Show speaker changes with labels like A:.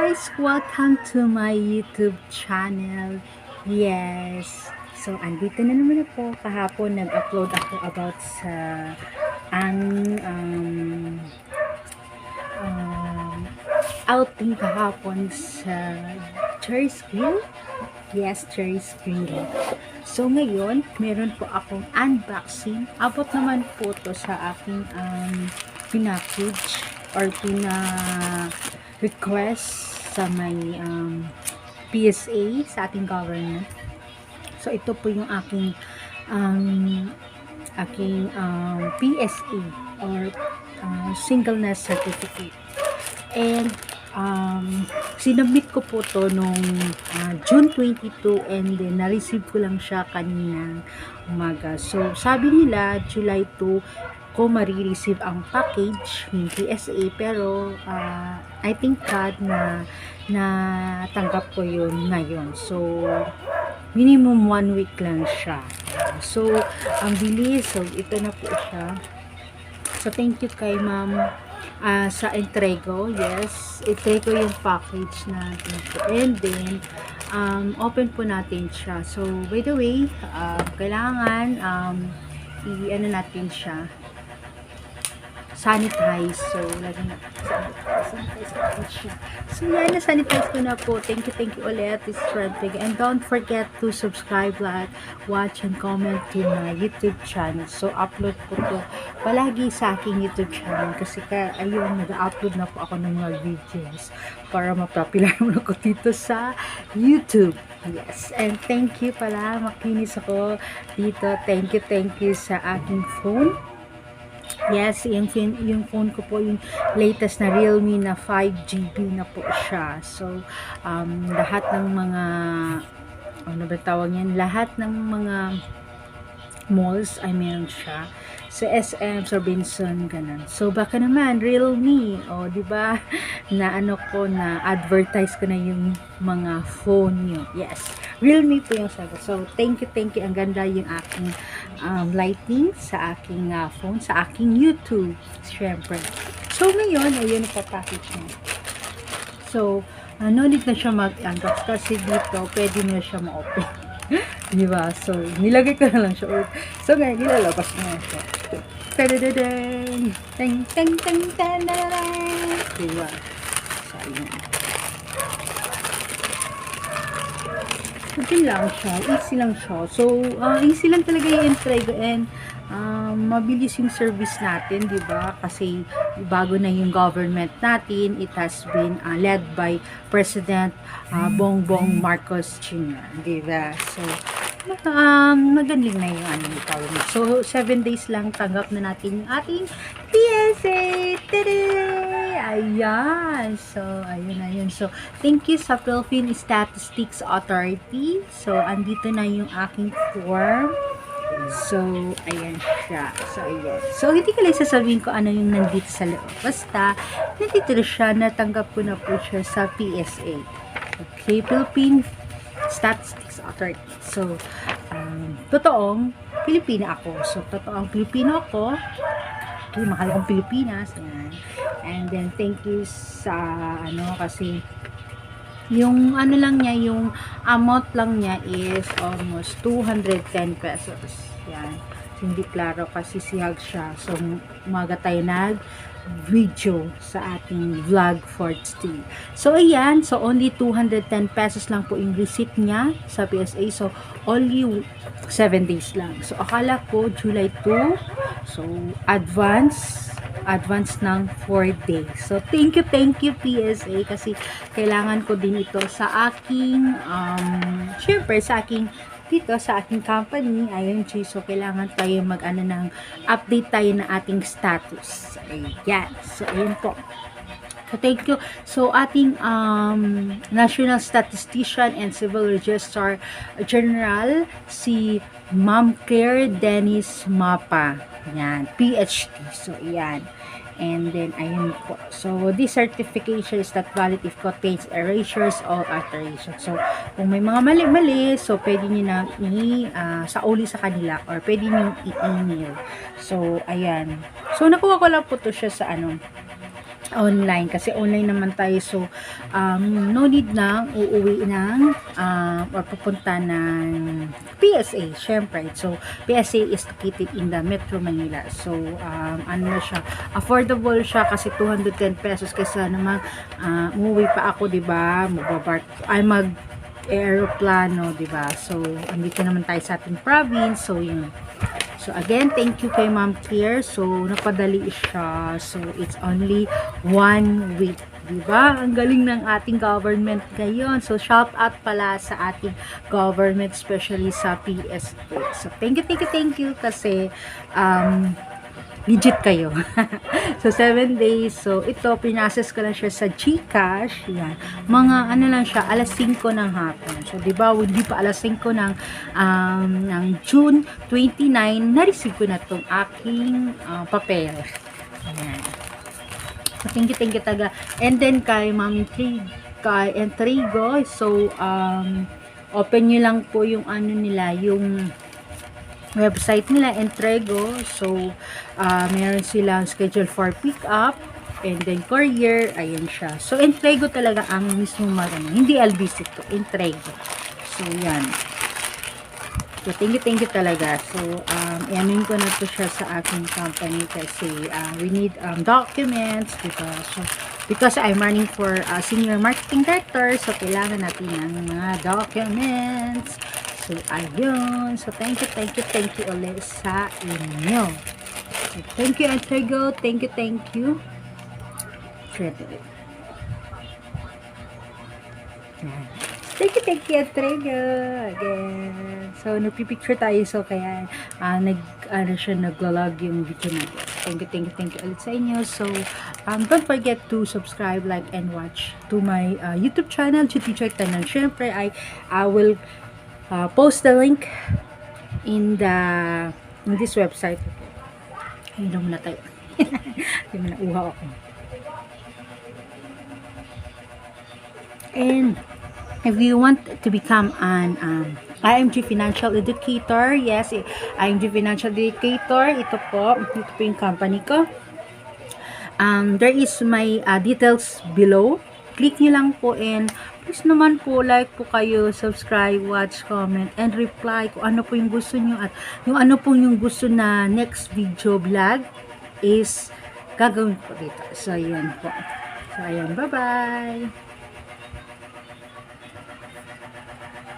A: guys! Welcome to my YouTube channel. Yes. So, andito na naman ako. Kahapon nag-upload ako about sa ang outing kahapon sa Cherry's Grill. Yes, Cherry's Grill. So, ngayon, meron po akong unboxing. Abot naman po to sa aking package or request sa may PSA sa ating government. So ito po yung aking PSA or singleness certificate. And sinubmit ko po to nung June 22 and then na-receive ko lang siya kaninang umaga. So sabi nila July 2 ko marireceive ang package ng PSA, pero I think God na natanggap ko yun ngayon. So minimum 1 week lang siya. So ang bilis. So ito na po siya. So thank you kay ma'am sa Entrego. Yes, Entrego yung package natin po. And then open po natin siya. So by the way, kailangan i-ano natin siya, sanitize. So, lagyan natin sanitize natin siya. So, yan, na-sanitize ko na po. Thank you ulit. This is Rodrigo. And don't forget to subscribe, like, watch, and comment to my YouTube channel. So, upload po to palagi sa aking YouTube channel. Kasi ayun, nag-upload na po ako ng mga videos para mapopular mo ako dito sa YouTube. Yes. And thank you pala. Makinis ako dito. Thank you sa aking phone. Yes, yung phone ko po, yung latest na Realme na 5GB na po siya. So, lahat ng mga, ano ba tawag yan? Lahat ng mga malls ay meron siya. So, SM, sa Robinson, ganun. So, baka naman, Realme, di ba? Na na advertise ko na yung mga phone nyo. Yes, Realme po yung sagot. So, thank you. Ang ganda yung aking lighting sa aking phone, sa aking YouTube, syempre. So, ngayon, ayun pa package niya. So, no need na siya mag-unbox kasi dito, pwede na siya ma-open. Diba? So, nilagay ko na lang siya. So, ngayon, nilalabas na siya. Tadadadang! Tang! Diba? So, ayun. Simple lang siya. Easy lang siya. So, easy lang talaga yung Entrego and mabilis yung service natin, di ba? Kasi bago na yung government natin, it has been led by President Bongbong Marcos Jr., di ba? So, magaling na yung government. So, 7 days lang tanggap na natin yung ating PSA. Tada! Ayan. So, ayun. So, thank you sa Philippine Statistics Authority. So, andito na yung aking form. So, ayan siya. So, ayan. So, hindi ko lang sasabihin ko ano yung nandito sa loob. Basta, nandito na siya. Natanggap ko na po siya sa PSA. Okay, Philippine Statistics Authority. So, totoong Pilipina ako. So, totoong Pilipino ako. Okay, mahal akong Pilipinas. Yan. And then, thank you sa, kasi, yung lang niya, yung amount lang niya is almost 210 pesos. Yan. Hindi klaro kasi sihag siya. So, umaga tayo video sa ating vlog for today. So, ayan. So, only 210 pesos lang po yung receipt niya sa PSA. So, only 7 days lang. So, akala ko July 2. So, advance ng 4 days. So, thank you PSA kasi kailangan ko din ito sa aking syempre sa aking dito sa aking company IMG. So, kailangan tayo ng update tayo ng ating status. Ayan. So, ayun po. So, thank you. So, ating National Statistician and Civil Registrar General, si Ma'am Claire Dennis Mapa. Yan. PhD. So, yan. And then, ayun po. So, this certification is not valid if contains erasures or alterations. So, kung may mga mali-mali, so, pwede nyo na sauli sa kanila or pwede nyo i-email. So, ayan. So, nakuha ko lang po to siya sa online kasi online naman tayo, so no need na uuwi ng or pupunta ng PSA syempre. So PSA is located in the Metro Manila, so ano na siya, affordable siya kasi 210 pesos kaysa naman umuwi pa ako, 'di ba, mag aeroplano, 'di ba? So andito naman tayo sa ating province, so yun. So again, thank you kay Ma'am Claire. So napadali siya. So it's only 1 week. Diba? Ang galing ng ating government ngayon. So shout out pala sa ating government, especially sa PSA. So thank you kasi legit kayo. So 7 days. So ito, pinases ko lang siya sa GCash. Yan. Mga ano lang siya, alas 5 ng hapon. So 'di ba, hindi pa alas 5 ng June 29, na-receive ko na tong aking papel. Ayan. So thank you taga. And then kay Ma'am kay Entrego. So open nyo lang po yung ano nila, yung website nila, Entrego. So meron silang schedule for pick up and then courier, ayan siya. So Entrego talaga ang mismo marami, hindi LBC to, Entrego. So yan. So thank you talaga. So ianin ko na to siya sa aking company kasi we need documents, diba? So because I'm running for senior marketing director, so kailangan natin ng mga documents. So, ayun. So, thank you ulit sa inyo. So, thank you, Entrego. Thank you. Credit. Thank you, Entrego. Again. So, nagpipicture tayo. So, kaya, nag-vlog yung video natin. Thank you ulit sa inyo. So, don't forget to subscribe, like, and watch to my YouTube channel, Jute Tanuan. Syempre, I will post the link in this website. Ayun na muna tayo. Hindi mo na uhaw ako. And if you want to become an IMG Financial Educator, yes, IMG Financial Educator, ito po yung company ko. There is my details below. Click nyo lang po, and please naman po, like po kayo, subscribe, watch, comment, and reply kung ano po yung gusto nyo at yung ano po yung gusto na next video vlog is gagawin po dito. So, ayan po. So, ayan. Bye-bye!